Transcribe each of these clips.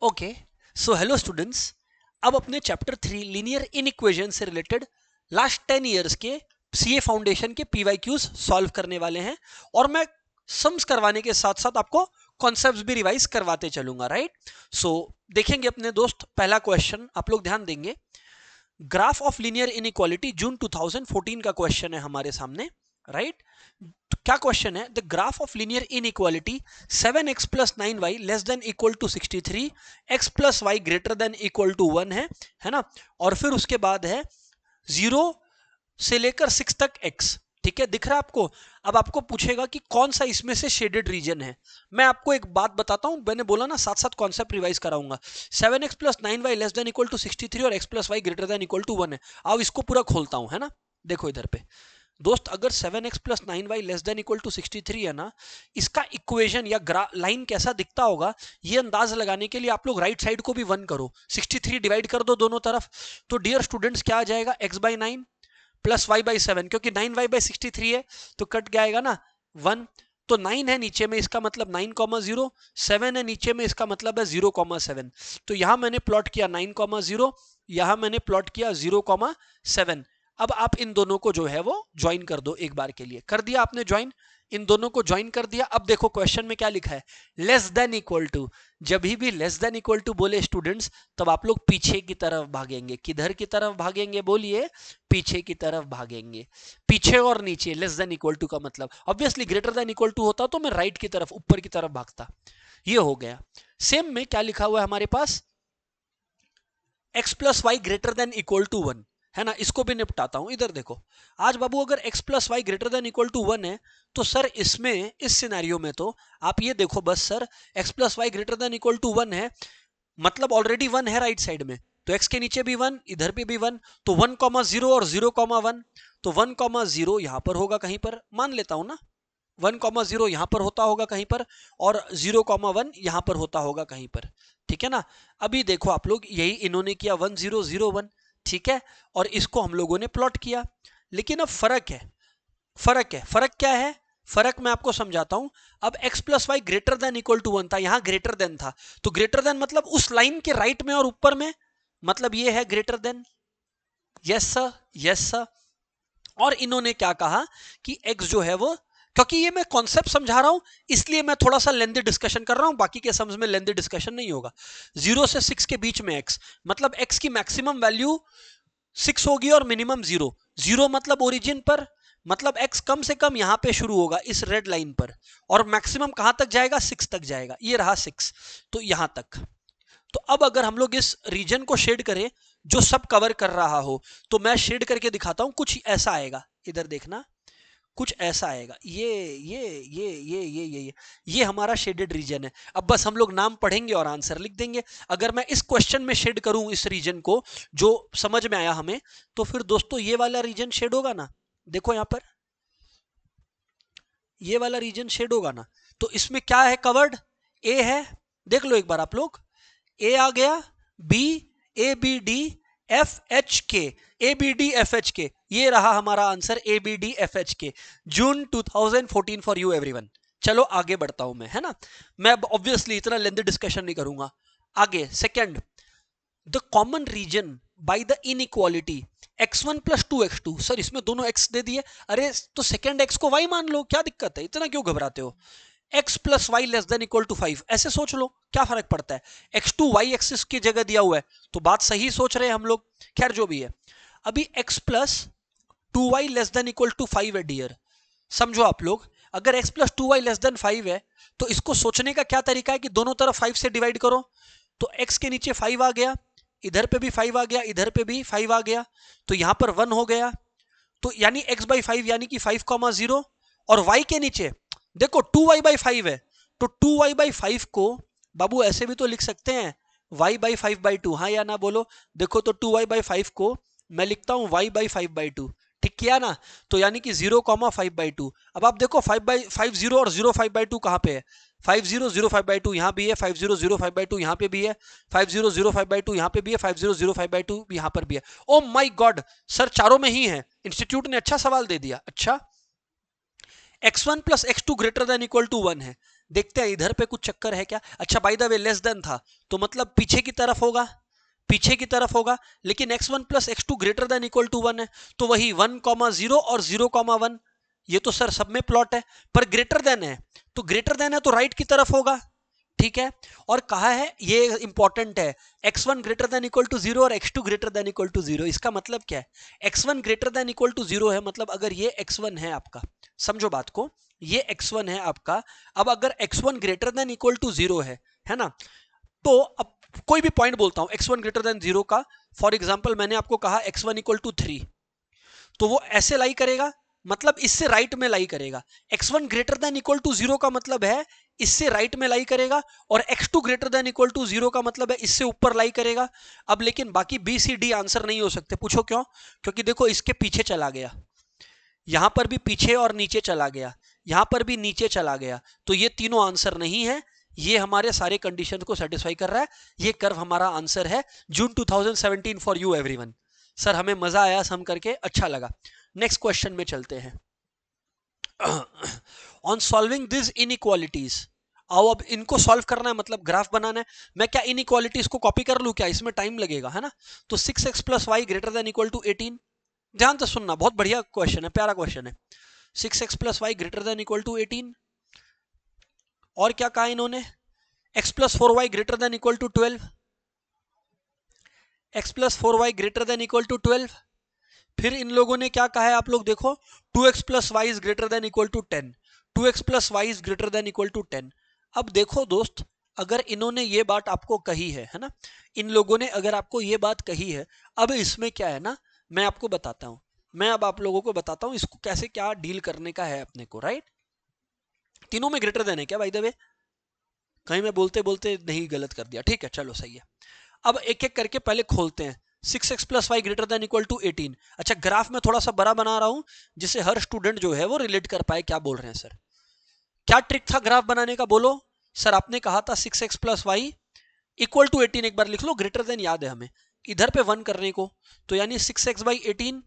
Okay, so hello students. अब अपने chapter 3 linear inequation से रिलेटेड लास्ट 10 इयर्स के सीए फाउंडेशन के पीवाईक्यूज सॉल्व करने वाले हैं और मैं सम्स करवाने के साथ साथ आपको कॉन्सेप्ट्स भी रिवाइज करवाते चलूंगा, राइट। सो देखेंगे अपने दोस्त, पहला क्वेश्चन आप लोग ध्यान देंगे। ग्राफ ऑफ लीनियर इनइक्वालिटी जून 2014 का क्वेश्चन है हमारे सामने, राइट। तो क्या क्वेश्चन है? The graph of linear inequality 7x plus 9y less than equal to 63, x plus Y greater than equal to 1 है ना। और फिर उसके बाद है 0 से लेकर 6 तक x, ठीक है, दिख रहा है आपको। अब आपको पूछेगा कि कौन सा इसमें से शेडेड रीजन है। मैं आपको एक बात बताता हूं, मैंने बोला ना साथ साथ कॉन्सेप्ट रिवाइज कराऊंगा। 7x plus 9y less than equal to 63 और x plus Y greater than equal to 1 है। अब इसको पूरा खोलता हूं, है ना। देखो इधर पे दोस्त, अगर 7x plus 9y less than equal to 63 है ना, इसका इक्वेशन या लाइन कैसा दिखता होगा ये अंदाज लगाने के लिए आप लोग राइट साइड को भी 1 करो, 63 डिवाइड कर दो दोनों तरफ। तो डियर स्टूडेंट्स क्या आ जाएगा? x by 9 plus y by 7, क्योंकि 9y बाई 63 है तो कट के आएगा ना 1। तो 9 है नीचे में, इसका मतलब 9,0, 7 है नीचे में, इसका मतलब है 0,7। तो यहां मैंने प्लॉट किया 9,0, यहां मैंने प्लॉट किया 0,7। अब आप इन दोनों को जो है वो ज्वाइन कर दो एक बार के लिए। कर दिया आपने ज्वाइन, इन दोनों को ज्वाइन कर दिया। अब देखो क्वेश्चन में क्या लिखा है, लेस देन इक्वल टू। जब भी लेस देन इक्वल टू बोले स्टूडेंट्स, तब आप लोग पीछे की तरफ भागेंगे। किधर की तरफ भागेंगे बोलिए? पीछे की तरफ भागेंगे। पीछे और नीचे लेस देन इक्वल टू का मतलब obviously greater than equal to होता तो मैं राइट की तरफ, ऊपर की तरफ भागता। ये हो गया। सेम में क्या लिखा हुआ है हमारे पास, x plus Y greater than equal to 1, है ना। इसको भी निपटाता हूं। इधर देखो, आज बाबू अगर x plus Y greater than equal to 1 है तो सर इसमें, इस सिनेरियो में तो आप ये देखो बस sir, x plus Y greater than equal to 1 है, मतलब ऑलरेडी 1 है राइट साइड में, तो x के नीचे भी 1, इधर पे भी 1, तो 1,0 और 0,1। तो 1,0 यहां पर होगा कहीं पर, मान लेता हूं ना 1,0 यहां पर होता होगा कहीं पर, और 0,1 यहां पर होता होगा कहीं पर, ठीक है ना। अभी देखो आप लोग, यही इन्होंने किया 1,0,0,1, ठीक है, और इसको हम लोगों ने प्लॉट किया। लेकिन अब फर्क क्या है? फर्क मैं आपको समझाता हूं। अब x plus Y greater than equal to 1 था, यहां ग्रेटर देन था, तो ग्रेटर देन मतलब उस लाइन के राइट में और ऊपर में, मतलब ये है greater than. Yes sir, yes sir. और इन्होंने क्या कहा कि x जो है वो, क्योंकि ये मैं कॉन्सेप्ट समझा रहा हूं इसलिए मैं थोड़ा सा लेंथी डिस्कशन कर रहा हूं, बाकी के सम्स में लेंथी डिस्कशन नहीं होगा। 0 से 6 के बीच में x, मतलब x की मैक्सिमम वैल्यू 6 होगी और मिनिमम 0। 0 मतलब ओरिजिन पर, मतलब x कम से कम यहां पे शुरू होगा इस रेड लाइन पर, और मैक्सिमम कहां तक जाएगा? 6 तक जाएगा। ये रहा 6, तो यहां तक। तो अब अगर हम लोग इस रीजन को शेड करें जो सब कवर कर रहा हो, तो मैं शेड करके दिखाता हूं, कुछ ऐसा आएगा। इधर देखना, कुछ ऐसा आएगा। ये हमारा शेडेड रीजन है। अब बस हम लोग नाम पढ़ेंगे और आंसर लिख देंगे। अगर मैं इस क्वेश्चन में शेड करूं इस रीजन को, जो समझ में आया हमें, तो फिर दोस्तों ये वाला रीजन शेड होगा ना। देखो यहां पर ये वाला रीजन शेड होगा ना। तो इसमें क्या है कवर्ड? ए है, देख लो एक बार आप लोग। ए आ गया, B, A B D F H K, A B D F H K, ये रहा हमारा answer, A B D F H K, June 2014 for you everyone. चलो आगे बढ़ता हूं मैं, है ना। मैं ऑब्वियसली इतना लेंथी डिस्कशन नहीं करूंगा। आगे second, the common region by the inequality x1 plus 2x2। Sir इसमें दोनों x दे दिए, अरे तो सेकंड x को y मान लो, क्या दिक्कत है, इतना क्यों घबराते हो? x plus Y less than equal to 5, ऐसे सोच लो, क्या फर्क पड़ता है? x2 y एक्सिस की जगह दिया हुआ है, तो बात सही सोच रहे हैं हम लोग। खैर जो भी है, अभी x plus 2y less than equal to 5 है डियर। समझो आप लोग, अगर x plus 2y less then 5 है, तो इसको सोचने का क्या तरीका है कि दोनों तरफ 5 से डिवाइड करो। तो x के नीचे 5 आ गया, इधर पे भी 5 आ गया, इधर पे भी 5 आ गया, तो यहां पर 1 हो गया। तो यानी x बाई 5 यानी कि 5,0, और y के नीचे देखो 2y बाई 5 है, तो 2y बाई 5 को बाबू ऐसे भी तो लिख सकते हैं, y बाई 5/2। हाँ या ना बोलो। देखो तो 2y बाई 5 को मैं लिखता हूं y बाई 5/2, ठीक किया ना। तो यानी कि 0,5/2। अब आप देखो 5/50 और 0,5/2 कहां पे है? 5005/2 यहां भी है, 5005/2 यहां पे भी है, 5005/2 यहां पे भी है, 5005/2 यहां पर भी है। ओ माय गॉड सर, चारों में ही है। इंस्टीट्यूट ने अच्छा सवाल दे दिया। अच्छा, x1 plus x2 greater than equal to 1 है, देखते हैं इधर पे कुछ चक्कर है क्या। अच्छा by the way less than था तो मतलब पीछे की तरफ होगा, पीछे की तरफ होगा, लेकिन x1 plus x2 greater than equal to 1 है, तो वही 1,0 और 0,1, ये तो सर सब में प्लॉट है, पर ग्रेटर देन है, तो ग्रेटर देन है तो राइट की तरफ होगा, ठीक है। और कहा है, ये इंपॉर्टेंट है, x1 greater than equal to 0 और x2 greater than equal to 0। इसका मतलब क्या है, x1 greater than equal to 0 है, मतलब अगर ये x1 है आपका, समझो बात को, ये x1 है आपका, अब अगर x1 greater than equal to 0 है ना, तो अब कोई भी पॉइंट बोलता हूं x1 ग्रेटर देन 0 का, फॉर एग्जांपल मैंने आपको कहा x1 इक्वल टू 3, तो वो ऐसे लाई करेगा, मतलब इससे राइट में लाई करेगा। x1 greater than equal to 0 का मतलब है इससे राइट में लाई करेगा, और x2 greater than equal to 0 का मतलब है इससे ऊपर लाई करेगा। अब लेकिन बाकी बी सी डी आंसर नहीं हो सकते, पूछो क्यों? क्योंकि देखो इसके पीछे चला गया, यहां पर भी पीछे और नीचे चला गया, यहां पर भी नीचे चला गया, तो ये तीनों आंसर नहीं है, ये हमारे सारे कंडीशन को सेटिस्फाई कर रहा है, ये कर्व हमारा आंसर है। जून 2017 फॉर यू एवरीवन। सर हमें मजा आया सम करके, अच्छा लगा। नेक्स्ट क्वेश्चन में चलते हैं। ऑन सॉल्विंग दिस इनइक्वालिटीज, आओ अब इनको सॉल्व करना है, मतलब ग्राफ बनाना है। मैं क्या इनइक्वालिटीज को कॉपी कर लूं क्या, इसमें टाइम लगेगा है ना। तो 6x plus Y greater than equal to 18, ध्यान से सुनना, बहुत बढ़िया क्वेश्चन है, प्यारा क्वेश्चन है। 6x plus Y greater than equal to 18, और क्या कहा इन्होंने, x plus 4y greater than equal to 12, x plus 4y greater than equal to 12। फिर इन लोगों ने क्या कहा है, आप लोग देखो, 2x plus Y is greater than equal to 10, 2x plus Y is greater than equal to 10। अब देखो दोस्त, अगर इन्होंने ये बात आपको कही है ना, इन लोगों ने अगर आपको ये बात कही है, अब इसमें क्या है ना, मैं आपको बताता हूं, मैं अब आप लोगों को बताता हूं इसको कैसे क्या डील करने का है अपने को, राइट। तीनों में ग्रेटर देन है क्या बाय द वे, कहीं मैं बोलते बोलते नहीं गलत कर दिया, ठीक है चलो सही है। अब एक एक करके पहले खोलते हैं। 6x plus Y greater than equal to 18। अच्छा ग्राफ में थोड़ा सा बड़ा बना रहा हूं जिससे हर स्टूडेंट जो है वो रिलेट कर पाए, क्या बोल रहे हैं सर, क्या ट्रिक था ग्राफ बनाने का, बोलो। सर आपने कहा था 6x plus Y equal to 18, एक बार लिख लो, ग्रेटर देन याद है हमें, इधर पे 1 करने को, तो यानी 6x by 18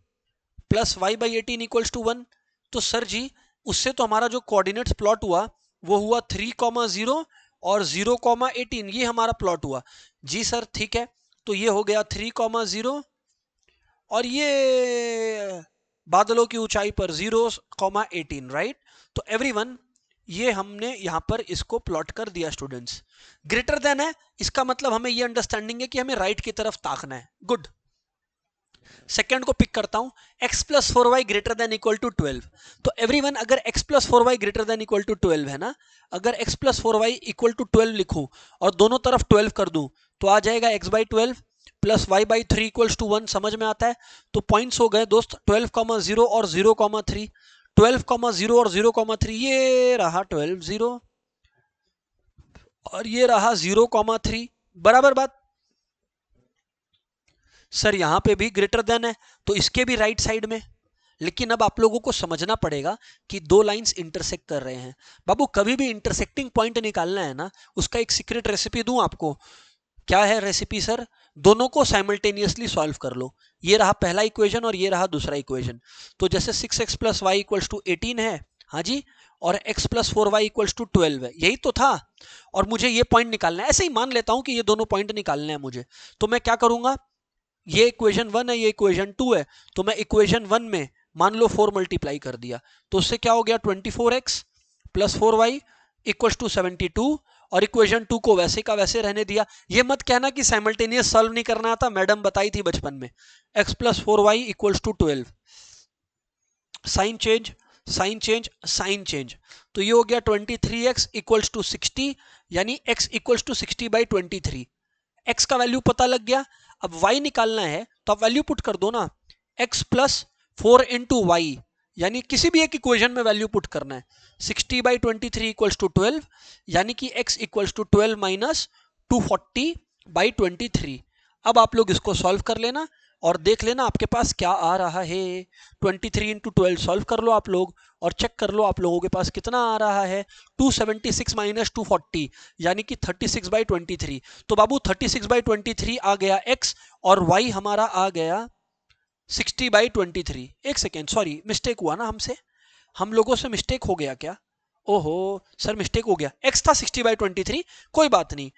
plus Y by 18 equals to 1। तो सर जी उससे तो हमारा जो कोऑर्डिनेट्स प्लॉट हुआ वो हुआ 3,0 और 0,18, ये हमारा प्लॉट हुआ जी सर, ठीक है। तो ये हो गया 3,0 और ये बादलों की ऊंचाई पर 0,18, राइट। तो एवरीवन ये हमने यहां पर इसको प्लॉट कर दिया स्टूडेंट्स। ग्रेटर देन है, इसका मतलब हमें ये अंडरस्टैंडिंग है कि हमें राइट की तरफ ताकना है, गुड। सेकेंड को पिक करता हूं, x plus 4y greater than equal to 12। तो एवरीवन अगर x plus 4y greater than equal to 12 है ना, अगर x plus 4y equal to 12 लिखूं और दोनों तरफ 12 कर दूं, तो आ जाएगा x by 12 plus y by 3 equals to 1, समझ में आता है। तो पॉइंट्स हो गए दोस्त 12,0 और 0,3, 12,0 और 0,3, ये रहा 12,0 और ये रहा 0,3, बराबर बात। सर यहां पे भी ग्रेटर देन है तो इसके भी राइट साइड में, लेकिन अब आप लोगों को समझना पड़ेगा कि दो लाइंस इंटरसेक्ट कर रहे हैं। बाबू कभी भी इंटरसेक्टिंग पॉइंट निकालना है ना, उसका एक सीक्रेट रेसिपी दूं आपको। क्या है रेसिपी सर, दोनों को साइमल्टेनियसली सॉल्व कर लो। ये रहा पहला इक्वेशन और ये रहा दूसरा इक्वेशन। तो जैसे 6x plus Y equals to 18 है, हाँ जी, और x plus 4y equals to 12 है, यही तो था। और मुझे ये पॉइंट निकालना है, ऐसे ही मान लेता हूं कि ये दोनों पॉइंट निकालने हैं मुझे। तो मैं क्या करूंगा, ये इक्वेशन 1 है, ये इक्वेशन 2 है, तो मैं इक्वेशन 1 में मान लो 4 मल्टीप्लाई कर दिया, तो उससे क्या हो गया 24x plus 4y equals to 72, और इक्वेशन 2 को वैसे का वैसे रहने दिया। ये मत कहना कि साइमल्टेनियस सॉल्व नहीं करना आता, मैडम बताई थी बचपन में, x plus 4y equals to 12, sign change sign change sign change, तो ये हो गया 23x इक्वल्स टू 60, यानी x equals to 60 by 23। x का वैल्यू पता लग गया, अब y निकालना है तो आप वैल्यू पुट कर दो ना, x प्लस 4 इंटू वाई, यानी किसी भी एक इक्वेशन में वैल्यू पुट करना है। 60 बाई 23 इक्वल्स टू 12, यानी कि x equals to 12 minus 240 by 23। अब आप लोग इसको सॉल्व कर लेना और देख लेना आपके पास क्या आ रहा है। 23 इंटू 12 सॉल्व कर लो आप लोग और चेक कर लो आप लोगों के पास कितना आ रहा है। 276 माइनस 240 यानी कि 36 बाई 23। तो बाबू 36 बाई 23 आ गया x और y हमारा आ गया 60 बाई 23। एक सेकेंड, सॉरी मिस्टेक हुआ ना हमसे, हम लोगों से मिस्टेक हो गया क्या, ओहो सर मिस्टेक हो गया, x था 60/23, कोई बात नहीं,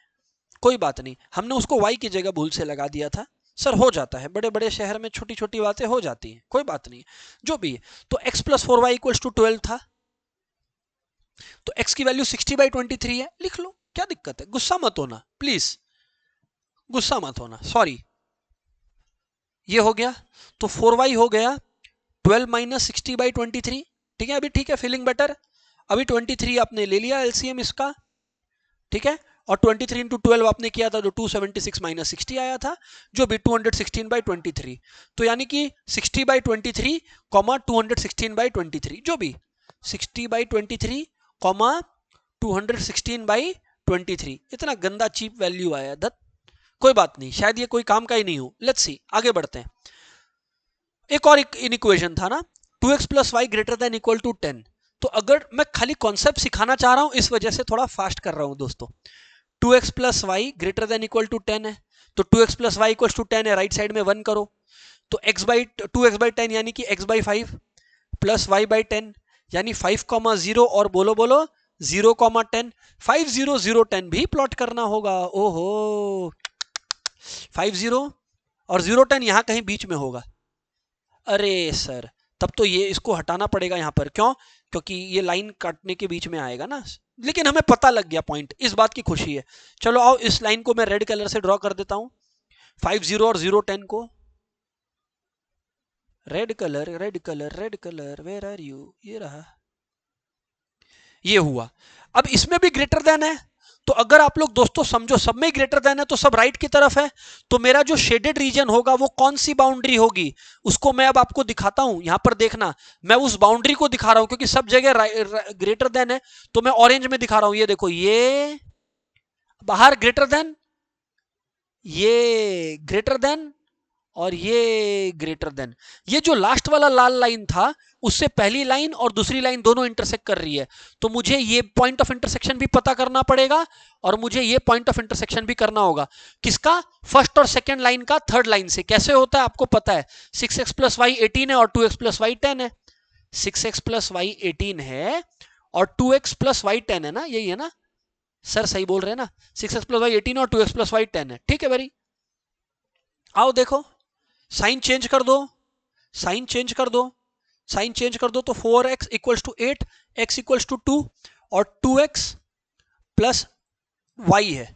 कोई बात नहीं, हमने उसको y की जगह भूल से लगा दिया था। सर हो जाता है, बड़े बड़े शहर में छोटी छोटी बातें हो जाती हैं, कोई बात नहीं, जो भी है। तो x plus 4y equals to 12 था, तो x की वैल्यू 60/23 है, लिख लो, क्या दिक्कत है, गुस्सा मत होना प्लीज, गुस्सा मत होना, सॉरी। ये हो गया, तो 4y हो गया 12 माइनस 60/23, ठीक है, अभी ठीक है, फीलिंग बेटर। अभी 23 आपने ले लिया एलसीएम इसका, ठीक है, और 23 इंटू 12 आपने किया था, जो 276 माइनस 60 आया था, जो भी 216/23, तो यानी कि 60/23 कॉमा 216/23, जो भी 60/23 कॉमा 216/23, इतना गंदा चीप वैल्यू आया दत्त, कोई बात नहीं, शायद ये कोई काम का ही नहीं हो। लेट्स सी, आगे बढ़ते हैं। एक और इक्वेशन था ना, 2x plus Y greater than equal to 10। तो अगर मैं खाली कॉन्सेप्ट सिखाना चाह रहा हूं, इस वजह से थोड़ा फास्ट कर रहा हूं दोस्तों। 2x plus Y greater than equal to 10 है, तो 2x plus Y equal to 10 है, राइट साइड में 1 करो, तो x बाई 10 यानी कि x by 5 plus y by 10 यानी 5,0 और बोलो बोलो 0,10, 5 0 0 10 भी प्लॉट करना होगा। ओहो 5 0 और 0 10 यहां कहीं बीच में होगा। अरे सर तब तो ये इसको हटाना पड़ेगा यहाँ पर, क्यों, क्योंकि ये लाइन काटने के बीच में आएगा ना, लेकिन हमें पता लग गया पॉइंट, इस बात की खुशी है। चलो आओ इस लाइन को मैं रेड कलर से ड्रॉ कर देता हूं, 5 0 और 0 10 को, red colour red colour red colour, where are you, ये रहा, ये हुआ। अब इसमें भी ग्रेटर देन है, तो अगर आप लोग दोस्तों समझो सब में ग्रेटर देन है तो सब राइट की तरफ है, तो मेरा जो शेडेड रीजन होगा वो कौन सी बाउंड्री होगी, उसको मैं अब आपको दिखाता हूं। यहां पर देखना, मैं उस बाउंड्री को दिखा रहा हूं, क्योंकि सब जगह ग्रेटर देन है, तो मैं ऑरेंज में दिखा रहा हूं। ये देखो, ये बाहर ग्रेटर देन, ये ग्रेटर देन, और ये ग्रेटर देन। ये जो लास्ट वाला लाल लाइन था, उससे पहली लाइन और दूसरी लाइन दोनों इंटरसेक्ट कर रही है, तो मुझे ये पॉइंट ऑफ इंटरसेक्शन भी पता करना पड़ेगा, और मुझे ये पॉइंट ऑफ इंटरसेक्शन भी करना होगा। किसका, फर्स्ट और सेकंड लाइन का थर्ड लाइन से। कैसे होता है आपको पता है, 6x प्लस वाई 18 है और 2x प्लस वाई 10 है, 6x प्लस वाई 18 है और 2x प्लस वाई 10 है ना, यही है ना सर, सही बोल रहे हैं ना, 6x प्लस वाई 18 और 2x प्लस वाई 10 है, ठीक है भाई। आओ देखो, साइन चेंज कर दो, साइन चेंज कर दो, साइन चेंज कर दो, तो 4x equals to 8, x equals to 2 और 2x प्लस वाई है,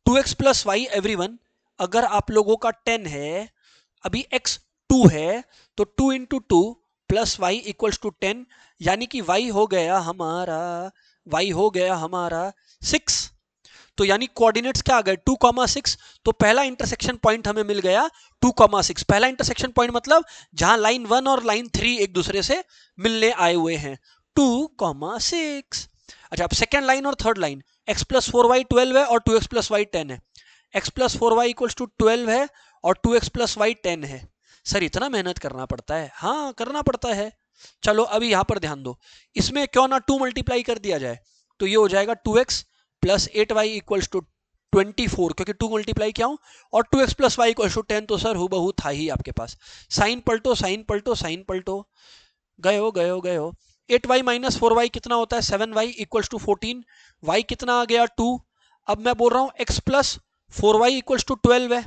2x प्लस वाई एवरीवन, अगर आप लोगों का 10 है, अभी x 2 है, तो 2 into 2 plus Y equals to 10, यानी कि y हो गया हमारा, y हो गया हमारा 6। तो यानी कोऑर्डिनेट्स क्या आ गए, 2,6, तो पहला इंटरसेक्शन पॉइंट हमें मिल गया 2,6। पहला इंटरसेक्शन पॉइंट मतलब जहां लाइन 1 और लाइन 3 एक दूसरे से मिलने आए हुए हैं, 2,6। अच्छा, अब सेकेंड लाइन और third line, x plus 4y 12 है और 2x प्लस वाई 10 है, x plus 4y equals to 12 है और 2x प्लस वाई 10 है। सर इतना मेहनत करना पड़ता है, हाँ करना पड़ता है। चलो अभी यहां पर ध्यान दो, इसमें क्यों ना 2 मल्टीप्लाई कर दिया जाए, तो ये हो जाएगा 2x plus 8y equals to 24, क्योंकि 2 मल्टीप्लाई किया हूं, और 2x plus Y equals to 10, तो सर हूबहू था ही आपके पास। साइन पलटो साइन पलटो साइन पलटो, गए हो गए हो गए हो। 8y माइनस 4y कितना होता है, 7y इक्वल्स टू 14, y कितना आ गया 2। अब मैं बोल रहा हूं x plus 4y equals to 12 है,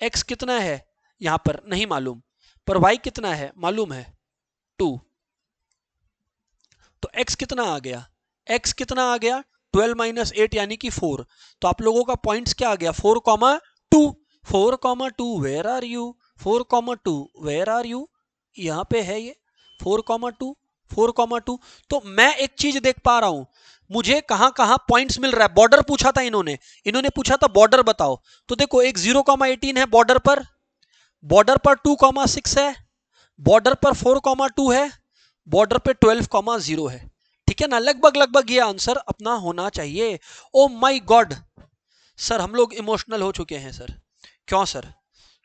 x कितना है यहां पर नहीं मालूम, पर y कितना है मालूम है 2, तो x कितना आ गया, x कितना आ गया 12 माइनस 8 यानी कि 4। तो आप लोगों का पॉइंट्स क्या आ गया, 4,2, 4,2 where are you, 4,2 where are you, यहां पे है ये 4,2, 4,2। तो मैं एक चीज देख पा रहा हूं, मुझे कहां कहां पॉइंट्स मिल रहा है। बॉर्डर पूछा था इन्होंने पूछा था बॉर्डर बताओ, तो देखो एक 0,18 है बॉर्डर पर, बॉर्डर पर 2,6 है, बॉर्डर पर 4,2 है, बॉर्डर पे 12,0 है, ठीक है ना, लगभग लगभग ये आंसर अपना होना चाहिए। ओ माय गॉड सर, हम लोग इमोशनल हो चुके हैं सर। क्यों सर,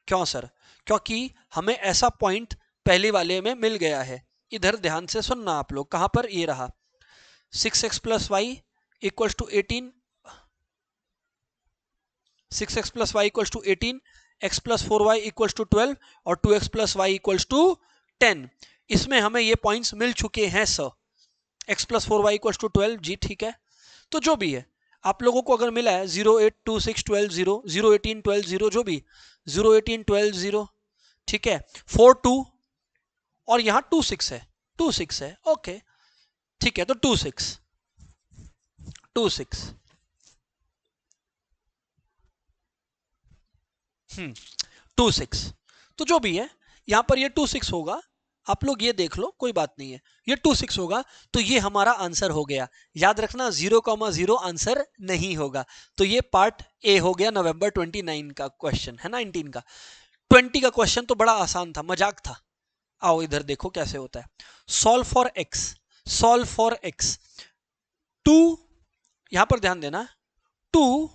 क्यों सर, क्योंकि हमें ऐसा पॉइंट पहले वाले में मिल गया है। इधर ध्यान से सुनना आप लोग, कहां पर, ये रहा 6x plus Y equals to 18, 6x plus Y equals to 18, x plus 4y equals to 12 और 2x plus Y equals to 10। इसमें हमें ये पॉइंट्स मिल चुके हैं sir, x plus 4y equals to 12, जी ठीक है। तो जो भी है आप लोगों को अगर मिला है 0, 8, 2, 6, 12, 0, 0, 18, 12, 0, जो भी 0, 18, 12, 0, ठीक है, 4, 2 और यहाँ 2, 6 है, 2, 6 है, ओके ठीक है। तो 2, 6, 2, 6, 2, 6, तो जो भी है यहां पर ये 2, 6 होगा। आप लोग ये देख लो, कोई बात नहीं है, ये 2, 6 होगा तो ये हमारा आंसर हो गया। याद रखना 0,0 आंसर नहीं होगा। तो ये पार्ट ए हो गया नवंबर 29 का क्वेश्चन है, 19 का। 20 का क्वेश्चन तो बड़ा आसान था, मजाक था। आओ इधर देखो कैसे होता है। Solve for x, solve for x, 2, यहां पर ध्यान देना, 2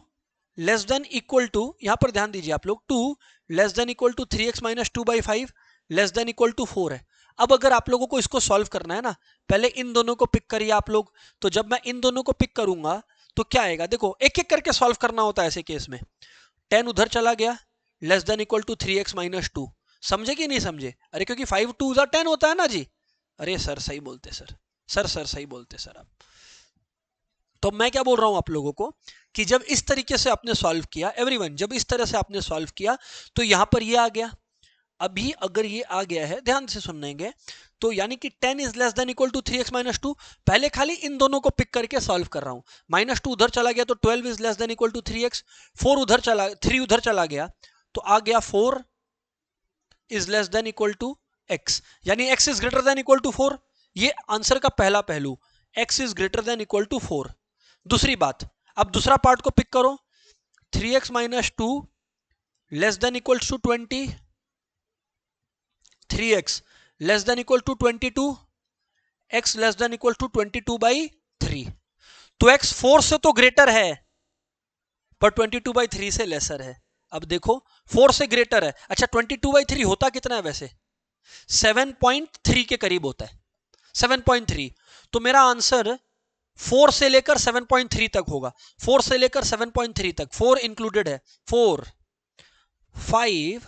लेस देन इक्वल टू, यहां पर ध्यान दीजिए आप लोग, 2 less than equal to 3x minus 2/5 less than equal to 4 है। अब अगर आप लोगों को इसको सॉल्व करना है ना, पहले इन दोनों को पिक करिए आप लोग। तो जब मैं इन दोनों को पिक करूंगा तो क्या आएगा, देखो एक एक करके सॉल्व करना होता है ऐसे केस में। 10 उधर चला गया, less than equal to 3x minus 2, समझे कि नहीं समझे? अरे क्योंकि 5 2 10 होता है ना जी। अरे सर सही बोलते सर, सर सही बोलते सर आप। तो मैं क्या बोल रहा हूं आप लोगों को कि जब इस तरीके से आपने सॉल्व किया, एवरीवन जब इस तरह से आपने सॉल्व किया तो यहां पर ये आ गया। अभी अगर ये आ गया है, ध्यान से सुनेंगे, तो यानी कि 10 is less than equal to 3x minus 2, पहले खाली इन दोनों को पिक करके सॉल्व कर रहा हूं। -2 उधर चला गया तो 12 is less than equal to 3x, 4 उधर चला, 3 उधर चला गया तो आ गया 4 is less than equal to x, यानी x is greater than equal to 4। ये आंसर का पहला पहलू, x is greater than equal to 4। दूसरी बात, अब दूसरा पार्ट को पिक करो, 3x minus 2 less than equal to 20, 3x less than equal to 22, x less than equal to 22/3। तो x 4 से तो ग्रेटर है पर 22/3 से लेसर है। अब देखो 4 से ग्रेटर है, अच्छा 22/3 होता कितना है वैसे? 7.3 के करीब होता है, 7.3। तो मेरा आंसर 4 से लेकर 7.3 तक होगा, 4 से लेकर 7.3 तक, 4 इंक्लूडेड है, 4 5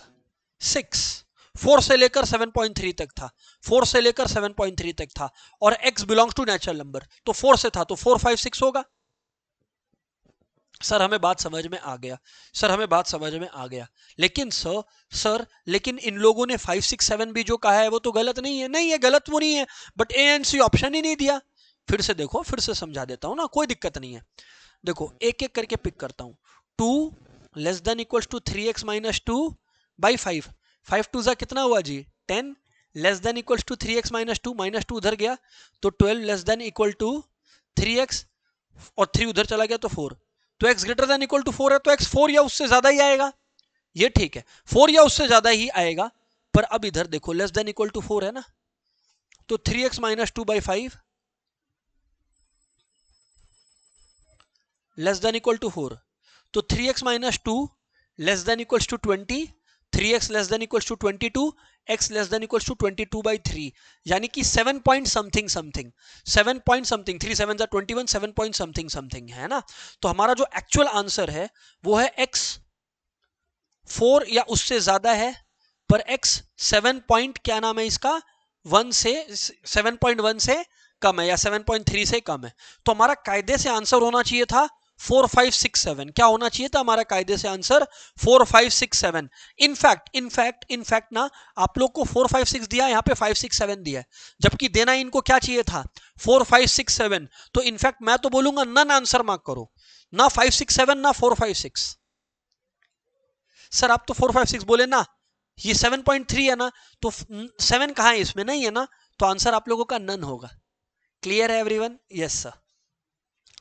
6, 4 से लेकर 7.3 तक था, 4 से लेकर 7.3 तक था, और x belongs to natural number, तो 4 से था तो 4 5 6 होगा। सर हमें बात समझ में आ गया, सर हमें बात समझ में आ गया, लेकिन सर लेकिन इन लोगों ने 5 6 7 भी जो कहा है वो तो गलत नहीं है। नहीं है गलत वो नहीं है, but A and C option ही नहीं दिया। फिर से देखो, फिर से समझा देता हूं ना, कोई दिक्कत नहीं है। देखो एक एक करके पिक करता हूं। 2 less than equal to 3x minus 2/5, 5 2 कितना हुआ जी 10, less than equal to 3x minus 2, -2 उधर गया तो 12 less than equal to 3x, और 3 उधर चला गया तो 4, तो x greater than equal to 4 है तो x 4 या उससे ज्यादा ही आएगा। ये ठीक है, 4 या उससे ज्यादा ही आएगा। पर अब इधर देखो लेस देन इक्वल टू 4 है ना, तो 3x minus 2/5 less than equal to 4, तो 3x minus 2 less than equals to 20, 3x less than equals to 22, x less than equals to 22/3, यानी कि 7 point something something, 7 point something, 3 7 21, 7 point something something है ना। तो हमारा जो एक्चुअल आंसर है वो है x 4 या उससे ज्यादा है, पर x 7 पॉइंट क्या नाम है इसका 1 से 7.1 से कम है या 7.3 से कम है। तो हमारा कायदे से आंसर होना चाहिए था 4 5 6 7। क्या होना चाहिए था हमारा कायदे से आंसर? 4 5 6 7। इनफैक्ट ना आप लोग को 4 5 6 दिया, यहाँ पे 5 6 7 दिया है, जबकि देना इनको क्या चाहिए था 4 5 6 7। तो इनफैक्ट मैं तो बोलूंगा नन आंसर मार्क करो, ना 5 6 7 ना 4 5 6। सर आप तो 4 5 6 बोले ना, ये 7.3 है ना, तो 7 कहां है इसमें? नहीं है ना, तो आंसर आप लोगों का नन होगा। क्लियर है एवरीवन? Yes sir.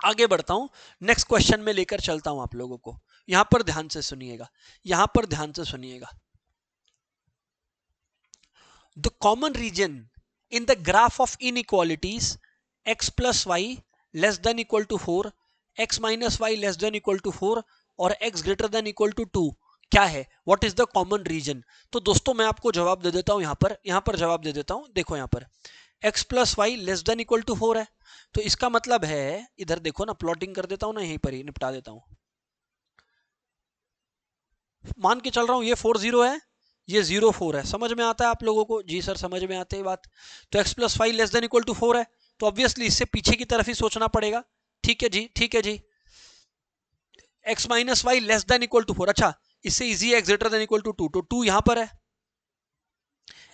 आगे बढ़ता हूं, नेक्स्ट क्वेश्चन में लेकर चलता हूं आप लोगों को। यहां पर ध्यान से सुनिएगा, यहां पर ध्यान से सुनिएगा। The common region in the graph of inequalities x plus Y less than equal to 4, x minus y less than equal to 4 और x greater than equal to 2 क्या है? What is the common region? तो दोस्तों मैं आपको जवाब दे देता हूं, यहां पर जवाब दे देता हूं। देखो यहां पर x plus Y less than equal to 4 है, तो इसका मतलब है, इधर देखो ना, प्लॉटिंग कर देता हूं ना, यहीं पर ही निपटा देता हूं। मान के चल रहा हूं ये 4 0 है, ये 0 4 है। समझ में आता है आप लोगों को? जी सर समझ में आते है बात। तो x plus Y less than equal to 4 है, तो ऑब्वियसली इससे पीछे की तरफ ही सोचना पड़ेगा। ठीक है जी, ठीक है जी। x minus y less than equal to 4, अच्छा इससे इजी है, x greater than equal to 2, तो 2 यहां पर है।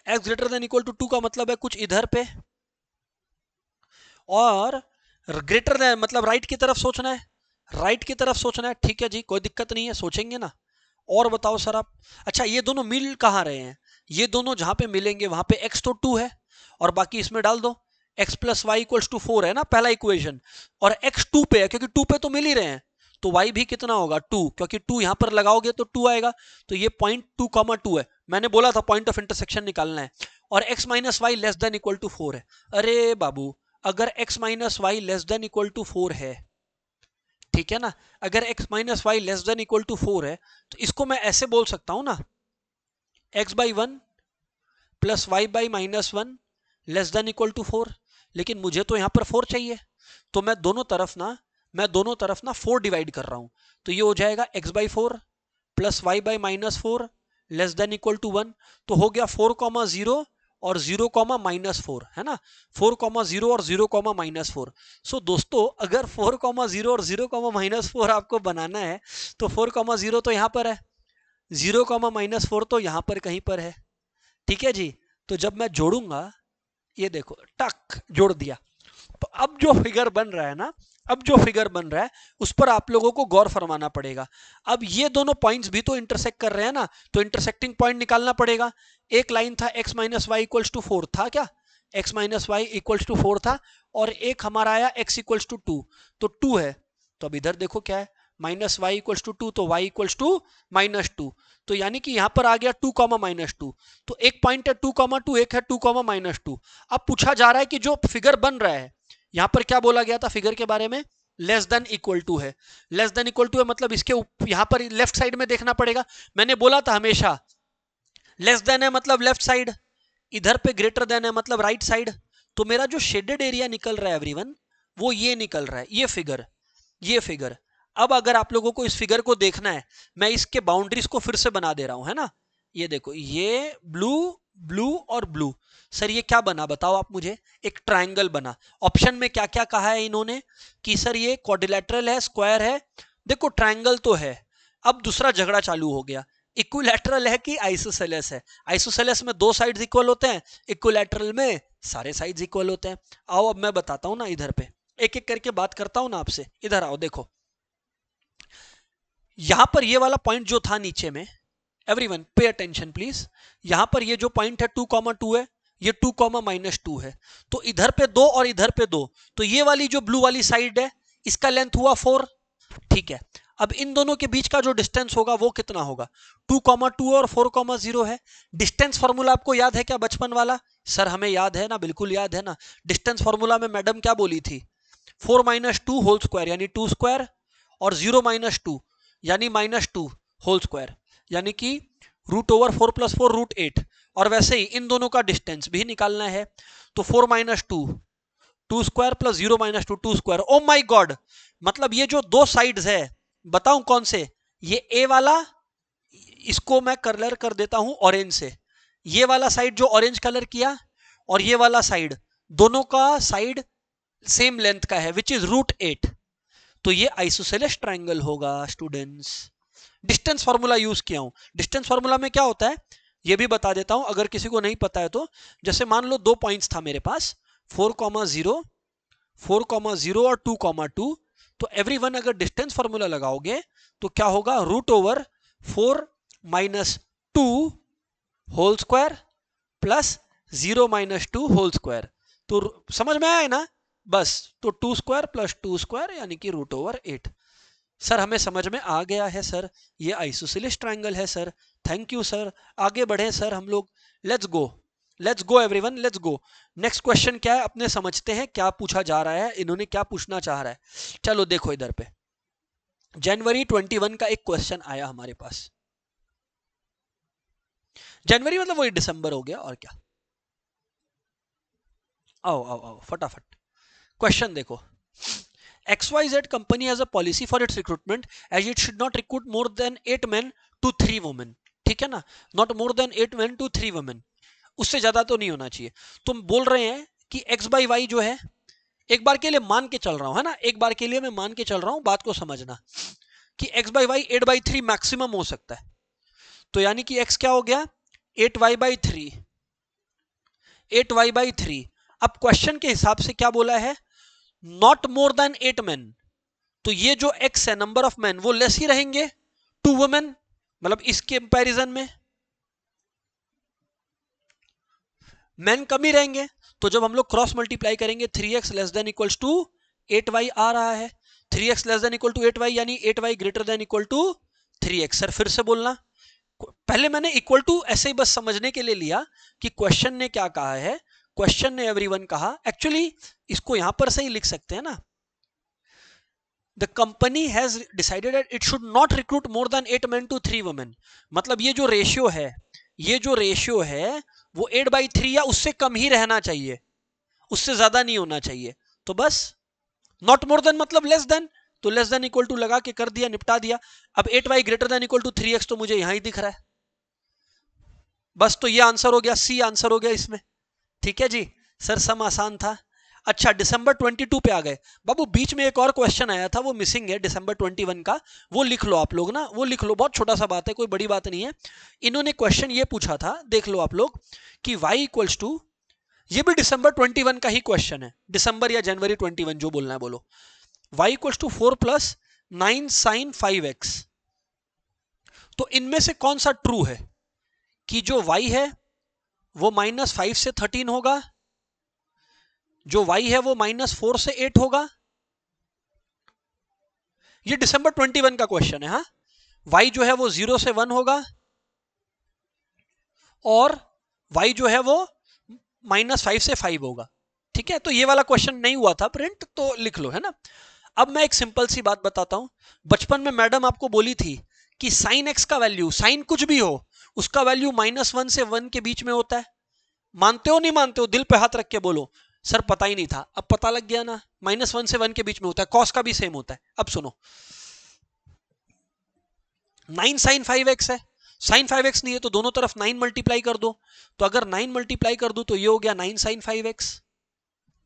x greater than equal to 2 का मतलब है कुछ इधर पे, और ग्रेटर देन मतलब राइट की तरफ सोचना है, राइट की तरफ सोचना है। ठीक है जी, कोई दिक्कत नहीं है, सोचेंगे ना। और बताओ सर आप, अच्छा ये दोनों मिल कहाँ रहे हैं? ये दोनों जहां पे मिलेंगे वहां पे x तो 2 है, और बाकी इसमें डाल दो x plus Y equals to 4 है ना पहला इक्वेशन, और x 2 पे है क्योंकि 2 पे तो मिल ही रहे हैं, तो y भी कितना होगा 2, क्योंकि 2 यहां पर लगाओगे तो 2 आएगा, तो ये पॉइंट 2,2 है। मैंने बोला था पॉइंट ऑफ इंटरसेक्शन निकालना है, और x minus y less than equal to 4 है। अरे बाबू, अगर x minus y less than equal to 4 है, ठीक है ना, अगर x minus y less than equal to 4 है, तो इसको मैं ऐसे बोल सकता हूं ना, x by 1 plus Y by minus 1 less than equal to 4, लेकिन मुझे तो यहां पर 4 चाहिए, तो मैं दोनों तरफ ना 4 डिवाइड कर रहा हूं, तो ये हो जाएगा x by 4 plus Y by minus 4 less than equal to 1, तो हो गया 4,0 और 0,-4 है ना, 4,0 और 0,-4। सो दोस्तों अगर 4,0 और 0,-4 आपको बनाना है, तो 4,0 तो यहां पर है, 0,-4 तो यहां पर कहीं पर है। ठीक है जी, तो जब मैं जोड़ूंगा, ये देखो टक जोड़ दिया, तो अब जो फिगर बन रहा है ना, अब जो फिगर बन रहा है उस पर आप लोगों को गौर फरमाना पड़ेगा। अब ये दोनों पॉइंट्स भी तो इंटरसेक्ट कर रहे हैं ना, तो इंटरसेक्टिंग पॉइंट निकालना पड़ेगा। एक लाइन था x minus y equals to 4 था क्या, x minus y equals to 4 था, और एक हमारा आया x इक्वल्स टू 2, तो 2 है, तो अब इधर देखो क्या है, माइनस वाई इक्वल्स टू 2, तो y इक्वल्स टू -2, तो यानी कि यहां पर आ गया 2, -2, तो एक पॉइंट है 2,2, एक है 2, -2। अब पूछा जा रहा है कि जो फिगर बन रहा है, यहां पर क्या बोला गया था फिगर के बारे में, लेस देन इक्वल टू है, लेस देन इक्वल टू है, मतलब इसके यहां पर लेफ्ट साइड में देखना पड़ेगा। मैंने बोला था हमेशा लेस देन है मतलब लेफ्ट साइड, इधर पे ग्रेटर देन है मतलब राइट साइड, तो मेरा जो शेडेड एरिया निकल रहा है एवरीवन, वो ये निकल रहा है, ये फिगर। अब अगर आप लोगों को इस फिगर को देखना है, मैं इसके बाउंड्रीज को फिर से बना दे रहा हूं, है ना, ये देखो, ये ब्लू ब्लू और ब्लू, सर ये क्या बना बताओ आप मुझे, एक ट्रायंगल बना। ऑप्शन में क्या क्या कहा है इन्होंने कि सर ये क्वाड्रिलेटरल है, स्क्वायर है, देखो ट्रायंगल तो है। अब दूसरा झगड़ा चालू हो गया, इक्विलैटरल है कि आइसोसेलेस है, आइसोसेलेस में 2 साइड्स इक्वल होते हैं, इक्विलैटरल में सारे साइड्स इक्वल होते हैं। आओ अब मैं बताता हूं ना, इधर पे एक एक करके बात करता हूं ना आपसे, इधर आओ देखो, यहां पर ये वाला पॉइंट जो था नीचे में, एवरीवन पे अटेंशन प्लीज, यहां पर ये जो पॉइंट है 2,2 है, ये 2,-2 है, तो इधर पे 2 और इधर पे 2, तो ये वाली जो ब्लू वाली साइड है इसका लेंथ हुआ 4, ठीक है। अब इन दोनों के बीच का जो डिस्टेंस होगा वो कितना होगा, 2,2 और 4,0 है। डिस्टेंस फॉर्मूला आपको याद है क्या बचपन वाला, सर हमें याद है ना, बिल्कुल याद है ना। डिस्टेंस फॉर्मूला में मैडम क्या बोली थी, 4 - 2 होल स्क्वायर यानी 2 स्क्वायर, और 0 - 2 यानी -2 होल स्क्वायर, यानी कि √4 + 4 √8। और वैसे ही इन दोनों का डिस्टेंस भी निकालना है, तो 4 - 2 2 square plus 0 - 2 2 square. Oh my God, मतलब ये जो दो साइड्स है, बताऊं कौन से, ये ए वाला, इसको मैं कलर कर देता हूं ऑरेंज से, ये वाला साइड जो ऑरेंज कलर किया, और ये वाला साइड, दोनों का साइड सेम लेंथ का है, विच इज √8, तो ये आइसोसेलेस ट्रायंगल होगा स्टूडेंट्स। डिस्टेंस फार्मूला यूज किया हूं, डिस्टेंस फार्मूला में क्या होता है ये भी बता देता हूं अगर किसी को नहीं पता है तो। जैसे मान लो 2 पॉइंट्स था मेरे पास, 4,0 और 2,2, तो एवरीवन अगर डिस्टेंस फार्मूला लगाओगे तो क्या होगा, √4 - 2 whole square plus 0 - 2 whole square, तो समझ में आया ना, बस तो 2 स्क्वायर प्लस 2 स्क्वायर यानी कि √8। सर हमें समझ में आ गया है सर, ये आइसोसेलेस ट्रायंगल है सर, थैंक यू सर, आगे बढ़े सर हम लोग, let's go everyone, let's go. Next question क्या है अपने समझते हैं, क्या पूछा जा रहा है, इन्होंने क्या पूछना चाह रहा है। चलो देखो इधर पे, जनवरी 21 का एक क्वेश्चन आया हमारे पास, जनवरी मतलब वही दिसंबर हो गया और क्या। आओ आओ आओ फटाफट क्वेश्चन देखो, XYZ company has a policy for its recruitment as it should not recruit more than 8 men to 3 women, ठीक है ना, not more than 8 men to 3 women, उससे ज्यादा तो नहीं होना चाहिए। तुम बोल रहे हैं कि x by y जो है एक बार के लिए मान के चल रहा हूं, है ना, एक बार के लिए मैं मान के चल रहा हूं, बात को समझना कि x बाई वाई 8/3 मैक्सिमम हो सकता है। तो यानी कि x क्या हो गया 8y/3, 8y/3। अब क्वेश्चन के हिसाब से क्या बोला है, नॉट मोर देन 8 men। तो ये जो x है नंबर ऑफ मैन वो लेस ही रहेंगे 2 वुमेन, मतलब इस कंपैरिजन में मैन कम ही रहेंगे। तो जब हम लोग क्रॉस मल्टीप्लाई करेंगे 3x less than equals to 8y आ रहा है, 3x less than equal to 8y यानी 8y greater than equal to 3x। Sir फिर से बोलना, पहले मैंने इक्वल टू ऐसे ही बस समझने के लिए लिया कि क्वेश्चन ने क्या कहा है। क्वेश्चन ने एवरीवन कहा, एक्चुअली इसको यहां पर से ही लिख सकते हैं ना, the company has decided that it should not recruit more than 8 men to 3 women। मतलब ये जो रेशियो है, ये जो रेशियो है वो 8/3 या उससे कम ही रहना चाहिए, उससे ज्यादा नहीं होना चाहिए। तो बस नॉट मोर देन मतलब लेस देन, तो लेस देन इक्वल टू लगा के कर दिया, निपटा दिया। अब 8y greater than equal to 3x तो मुझे यहां ही दिख रहा है, बस तो ये आंसर हो गया, सी आंसर हो गया इसमें। ठीक है जी सर, सम आसान था। अच्छा दिसंबर 22 पे आ गए बाबू, बीच में एक और क्वेश्चन आया था वो मिसिंग है दिसंबर 21 का, वो लिख लो आप लोग ना, वो लिख लो, बहुत छोटा सा बात है, कोई बड़ी बात नहीं है। इन्होंने क्वेश्चन ये पूछा था, देख लो आप लोग, कि y इक्वल्स टू, ये भी दिसंबर 21 का ही क्वेश्चन है, दिसंबर या जनवरी 21 जो बोलना है बोलो। y equals to 4 + 9 sin 5x। तो इनमें से कौन सा ट्रू है कि जो y है वो -5 से 13 होगा, जो y है वो -4 से 8 होगा। ये दिसंबर 21 का क्वेश्चन है। हाँ, y जो है वो 0 से 1 होगा और y जो है वो -5 से 5 होगा। ठीक है, तो ये वाला क्वेश्चन नहीं हुआ था प्रिंट, तो लिख लो, है ना। अब मैं एक सिंपल सी बात बताता हूं, बचपन में मैडम आपको बोली थी कि साइन x का वैल्यू, साइन कुछ भी हो उसका वैल्यू -1 से 1 के बीच में होता है। मानते हो नहीं मानते हो, दिल पे हाथ रख के बोलो। सर पता ही नहीं था, अब पता लग गया ना, -1 से 1 के बीच में होता है। कॉस का भी सेम होता है। अब सुनो, 9 sin 5x है, sin 5x नहीं है तो दोनों तरफ 9 मल्टीप्लाई कर दो, तो अगर 9 मल्टीप्लाई कर दो तो ये हो गया 9 sin 5x।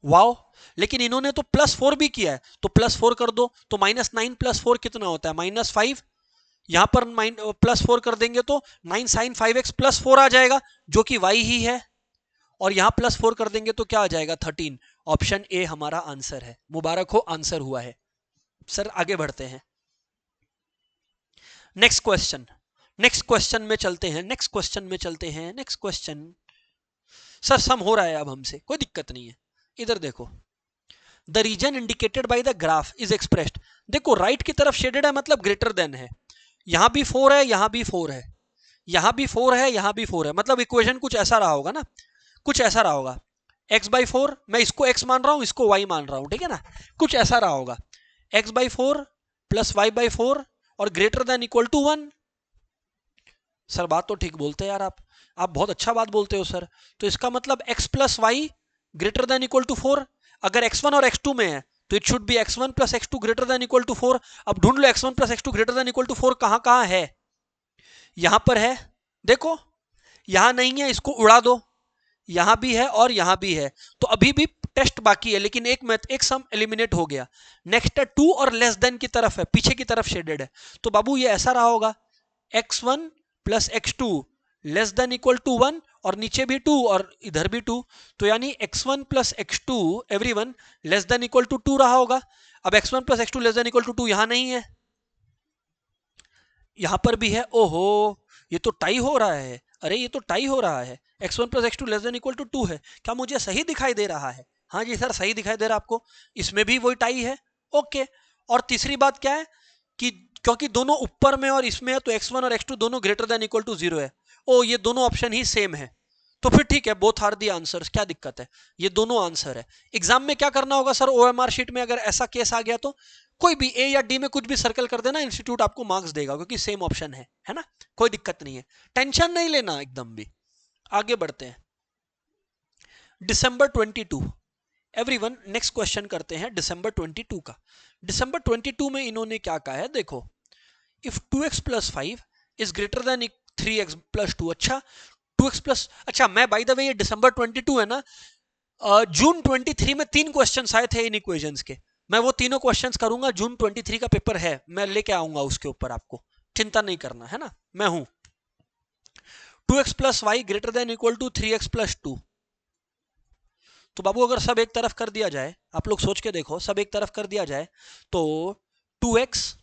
वाओ, लेकिन इन्होंने तो +4 भी किया है, तो +4 कर दो, तो -9 + 4 कितना होता है -5। यहां पर +4 कर देंगे तो 9 sin 5x +4 आ जाएगा जो कि y ही है, और यहां +4 कर देंगे तो क्या आ जाएगा 13। ऑप्शन ए हमारा आंसर है। मुबारक हो, आंसर हुआ है। सर आगे बढ़ते हैं, नेक्स्ट क्वेश्चन, नेक्स्ट क्वेश्चन में चलते हैं, नेक्स्ट क्वेश्चन में चलते हैं, नेक्स्ट क्वेश्चन। सर सम हो रहा है अब हमसे, कोई दिक्कत नहीं है। इधर देखो, the region indicated by the graph is expressed. देखो राइट की तरफ शेडेड है मतलब ग्रेटर देन है, यहां भी 4 है, यहां भी 4 है, यहां भी 4 है, यहां भी 4 है, मतलब इक्वेशन कुछ ऐसा रहा होगा ना, कुछ ऐसा रहा होगा। x/4, मैं इसको x मान रहा हूं, इसको y मान रहा हूं, ठीक है ना, कुछ ऐसा रहा होगा। x/4 + y/4 और greater than equal to 1। Sir बात तो ठीक बोलते हैं यार, आप बहुत अच्छा बात बोलते हो सर। तो इसका मतलब x + y greater than equal to 4। अगर x1 और x2 में है तो it should be x1 + x2 greater than equal to 4। अब ढूंढ लो x1 + x2 greater than equal to 4 कहां कहां है। यहां पर है, देखो, यहां नहीं है, इसको उड़ा दो, यहां भी है और यहां भी है, तो अभी भी टेस्ट बाकी है, लेकिन एक सम एलिमिनेट हो गया। नेक्स्ट है 2 और लेस देन की तरफ है, पीछे की तरफ शेडेड है, तो बाबू ये ऐसा रहा होगा, x1 + x2 less than equal to 1, और नीचे भी 2 और इधर भी 2, तो यानी x1 + x2 everyone less than equal to 2 रहा होगा। अब x1 + x2 less than equal to 2 यहां नहीं है, यहां पर भी है। ओहो, ये तो टाई हो रहा है, अरे ये तो टाई हो रहा है, x1 + x2 less than equal to 2 है। क्या मुझे सही दिखाई दे रहा है? हाँ जी सर सही दिखाई दे रहा है आपको, इसमें भी वही टाई है। ओके, और तीसरी बात क्या है कि क्योंकि दोनों ऊपर में और इसमें है तो x1 और x2 दोनों ग्रेटर देन इक्वल टू 0 है। ओ ये दोनों ऑप्शन ही सेम है, तो फिर ठीक है, बोथ आर दी आंसर्स, क्या दिक्कत है, ये दोनों आंसर है। एग्जाम में क्या करना होगा सर, ओएमआर शीट में अगर ऐसा केस आ गया तो कोई भी ए या डी में कुछ भी सर्कल कर देना, इंस्टीट्यूट आपको मार्क्स देगा क्योंकि सेम ऑप्शन है ना, कोई दिक्कत नहीं है, टेंशन नहीं लेना एकदम भी। आगे बढ़ते हैं, दिसंबर 22, एवरीवन नेक्स्ट क्वेश्चन करते हैं दिसंबर 22 का। दिसंबर 22 में इन्होंने क्या कहा है, देखो, if 2x + 5 is greater then 3x + 2। अच्छा 2x +, अच्छा मैं बाय द वे ये दिसंबर 22 है ना, जून 23 में 3 क्वेश्चंस आए थे इन इक्वेशंस के, मैं वो तीनों क्वेश्चंस करूंगा। जून 23 का पेपर है, मैं लेके आऊंगा उसके ऊपर, आपको चिंता नहीं करना है ना, मैं हूं। 2x plus Y greater than equal to 3x plus 2। तो बाबू अगर सब एक तरफ कर दिया जाए, आप लोग सोच के देखो, सब एक तरफ कर दिया जाए तो 2x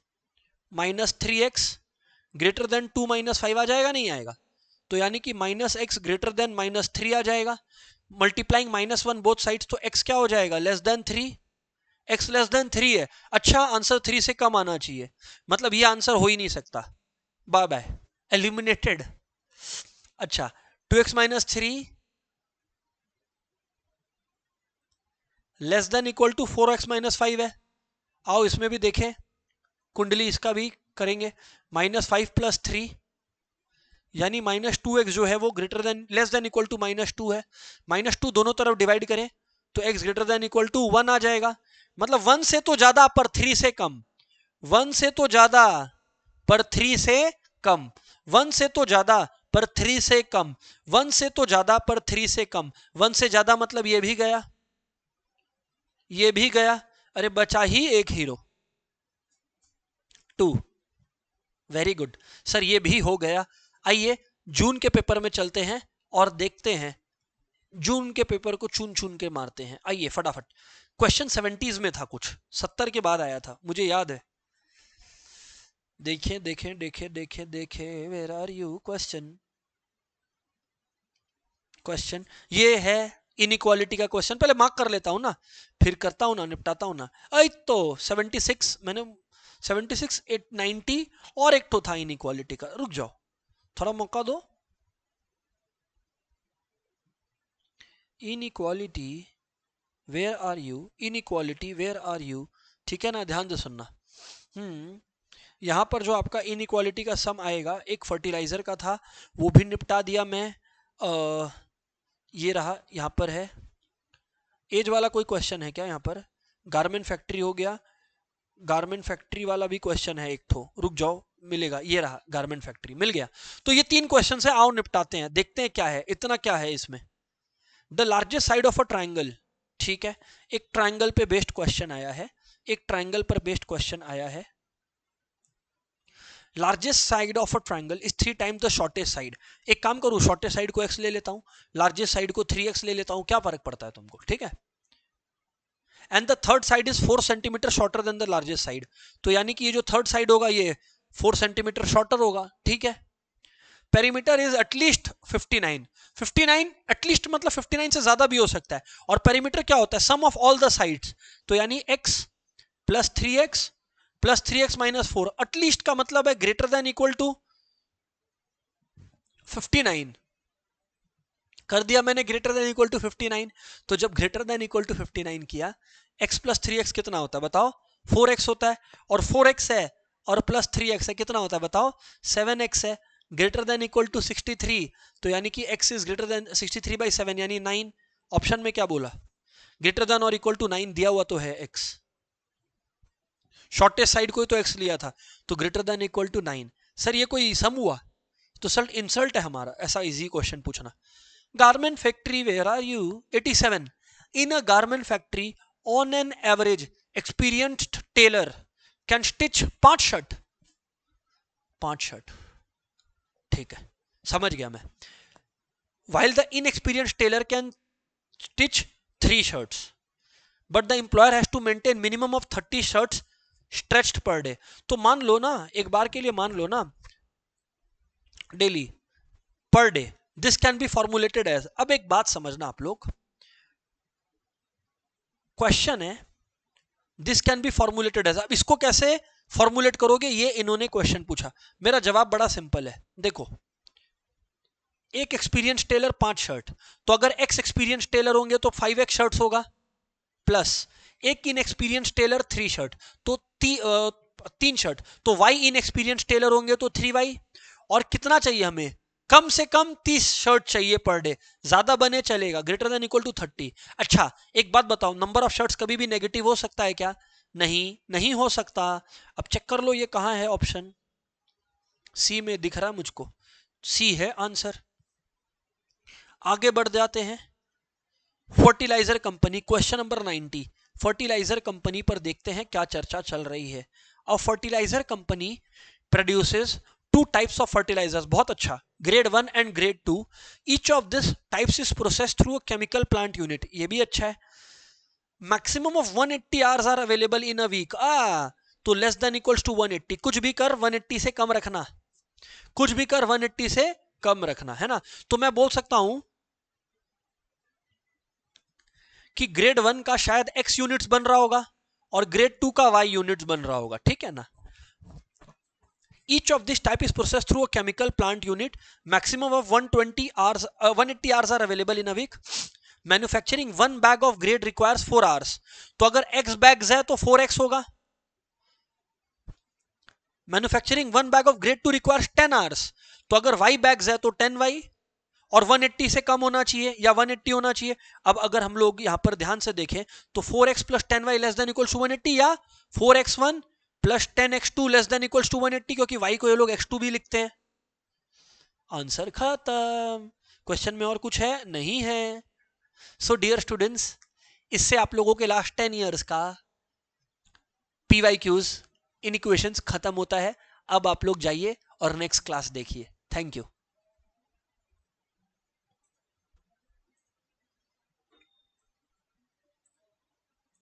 minus 3x greater than 2 minus 5 आ जाएगा, नहीं आएगा? तो यानी कि minus x greater than minus 3 आ जाएगा। मल्टीप्लाइंग -1 बोथ साइड्स, तो x क्या हो जाएगा? Less than 3। x less then 3 है, अच्छा आंसर 3 से कम आना चाहिए, मतलब ये आंसर हो ही नहीं सकता, बाय बाय, एलिमिनेटेड। अच्छा 2x minus 3 less than equal to 4x minus 5 है। आओ इसमें भी देखें, कुंडली इसका भी करेंगे। -5 प्लस 3 यानी -2x जो है वो greater than less than equal to -2 है। -2 दोनों तरफ डिवाइड करें तो x greater than equal to 1 आ जाएगा, मतलब 1 से तो ज्यादा पर 3 से कम, 1 से तो ज्यादा पर 3 से कम, 1 से तो ज्यादा पर 3 से कम, 1 से तो ज्यादा पर 3 से कम। 1 से ज्यादा मतलब ये भी गया, ये भी गया, अरे बचा ही एक हीरो 2। वेरी गुड सर, ये भी हो गया। आइए जून के पेपर में चलते हैं और देखते हैं, जून के पेपर को चुन चुन के मारते हैं। आइए फटाफट, क्वेश्चन 70s में था, कुछ 70 के बाद आया था, मुझे याद है। देखें देखें देखें देखें देखें, वेयर आर यू? क्वेश्चन ये है इनइक्वालिटी का क्वेश्चन, पहले मार्क कर लेता हूं ना, फिर करता हूं ना, निपटाता हूं ना। आई तो 76 मैंने 76 90 और एक तो था इनइक्वालिटी का, रुक जाओ थोड़ा मौका दो। Inequality where are you, inequality where are you, ठीक है ना, ध्यान से सुनना। यहां पर जो आपका इनइक्वालिटी का सम आएगा, एक फर्टिलाइजर का था, वो भी निपटा दिया मैं। ये रहा, यहां पर है एज वाला कोई क्वेश्चन है क्या? यहाँ पर गारमेंट फैक्ट्री हो गया, गारमेंट फैक्ट्री वाला भी क्वेश्चन है एक तो, रुक जाओ मिलेगा, ये रहा गारमेंट फैक्ट्री मिल गया। तो ये 3 क्वेश्चन है, आओ निपटाते हैं, देखते हैं क्या है, इतना क्या है इसमें। The largest side of a triangle, ठीक है, एक ट्राइंगल पे बेस्ड क्वेश्चन आया है, एक ट्राइंगल पर बेस्ड क्वेश्चन आया है। Largest side of a triangle is 3 times the shortest side. एक काम करूं, शॉर्टेस्ट साइड को x ले लेता हूं, लार्जेस्ट साइड को 3x ले लेता हूं, क्या फर्क पड़ता है तुमको? ठीक है। And the third side is 4 centimetre shorter than the largest side, तो यानी कि ये जो थर्ड साइड होगा ये 4 सेंटीमीटर शॉर्टर होगा, ठीक है। पेरीमीटर इज एटलीस्ट 59, 59 एटलीस्ट मतलब 59 से ज्यादा भी हो सकता है, और पेरीमीटर क्या होता है? सम ऑफ ऑल द साइड्स, तो यानी x plus 3x plus 3x minus 4, at least का मतलब है ग्रेटर देन इक्वल टू 59, कर दिया मैंने ग्रेटर देन इक्वल टू 59। तो जब ग्रेटर देन इक्वल टू 59 किया, x प्लस 3x कितना होता है बताओ? 4x होता है, और 4x है और प्लस 3x है, कितना होता है बताओ? 7x है। ग्रेटर देन इक्वल टू 63, तो यानी कि x इज ग्रेटर देन 63/7 यानी 9। ऑप्शन में क्या बोला? ग्रेटर देन और इक्वल टू 9 दिया हुआ तो है x, शॉर्टेस्ट साइड को ही तो x लिया था, तो greater than equal to 9। Sir ये कोई सम हुआ? तो सर इंसल्ट है हमारा, ऐसा इजी क्वेश्चन पूछना। Garment factory, where are you? 87. In a garment factory, on an average, experienced tailor can stitch 5 shirt, 5 shirt, ठीक है, समझ गया मैं। While the inexperienced tailor can stitch 3 shirts, but the employer has to maintain minimum of 30 shirts stretched per day. तो मान लो ना, एक बार के लिए मान लो ना, daily per day, this can be formulated as, अब एक बात समझना आप लोग, क्वेश्चन है this can be formulated as, अब इसको कैसे फॉर्मुलेट करोगे, ये इन्होंने क्वेश्चन पूछा। मेरा जवाब बड़ा सिंपल है, देखो, एक एक्सपीरियंस टेलर 5 शर्ट, तो अगर x एक्सपीरियंस टेलर होंगे तो 5x शर्ट्स होगा, प्लस एक इनएक्सपीरियंस टेलर 3 शर्ट, तो 3 शर्ट, तो y इनएक्सपीरियंस टेलर होंगे तो 3y, और कितना चाहिए हमें? कम से कम 30 शर्ट चाहिए पर डे, ज्यादा बने चलेगा, ग्रेटर देन इक्वल टू 30। अच्छा एक बात बताओ, नंबर ऑफ शर्ट्स कभी भी नेगेटिव हो सकता है क्या? नहीं, नहीं हो सकता। अब चेक कर लो ये कहां है, ऑप्शन सी में दिख रहा है मुझको, सी है आंसर। आगे बढ़ जाते हैं, fertilizer company, question number 90, fertilizer company पर देखते हैं क्या चर्चा चल रही है। अब fertilizer company produces two types of fertilizers, बहुत अच्छा, grade 1 and grade 2, each of this types is processed through a chemical plant unit, ये भी अच्छा है। Maximum of 180 hours are available in a week, तो लेस देन इक्वल्स टू 180, कुछ भी कर 180 से कम रखना, कुछ भी कर 180 से कम रखना, है ना। तो मैं बोल सकता हूं कि ग्रेड 1 का शायद x यूनिट्स बन रहा होगा और ग्रेड 2 का y यूनिट्स बन रहा होगा, ठीक है ना। Each of this type is processed through a chemical plant unit. Maximum of 120 hours, 180 hours are available in a week. Manufacturing one bag of grade requires 4 hours. तो अगर x bags है तो 4x होगा. Manufacturing one bag of grade 2 requires 10 hours. तो अगर y bags है तो 10y और 180 से कम होना चाहिए या 180 होना चाहिए। अब अगर हम लोग यहां पर ध्यान से देखें तो 4x plus 10y less than equals to 180 या 4x1 plus 10x2 less than equals to 180, क्योंकि y को ये लोग x2 भी लिखते हैं। आंसर खत्म। क्वेश्चन में और कुछ है? नहीं है। सो डियर स्टूडेंट्स, इससे आप लोगों के लास्ट 10 ईयर्स का PYQs इन इक्वेशंस खत्म होता है। अब आप लोग जाइए और नेक्स्ट क्लास देखिए। Thank you.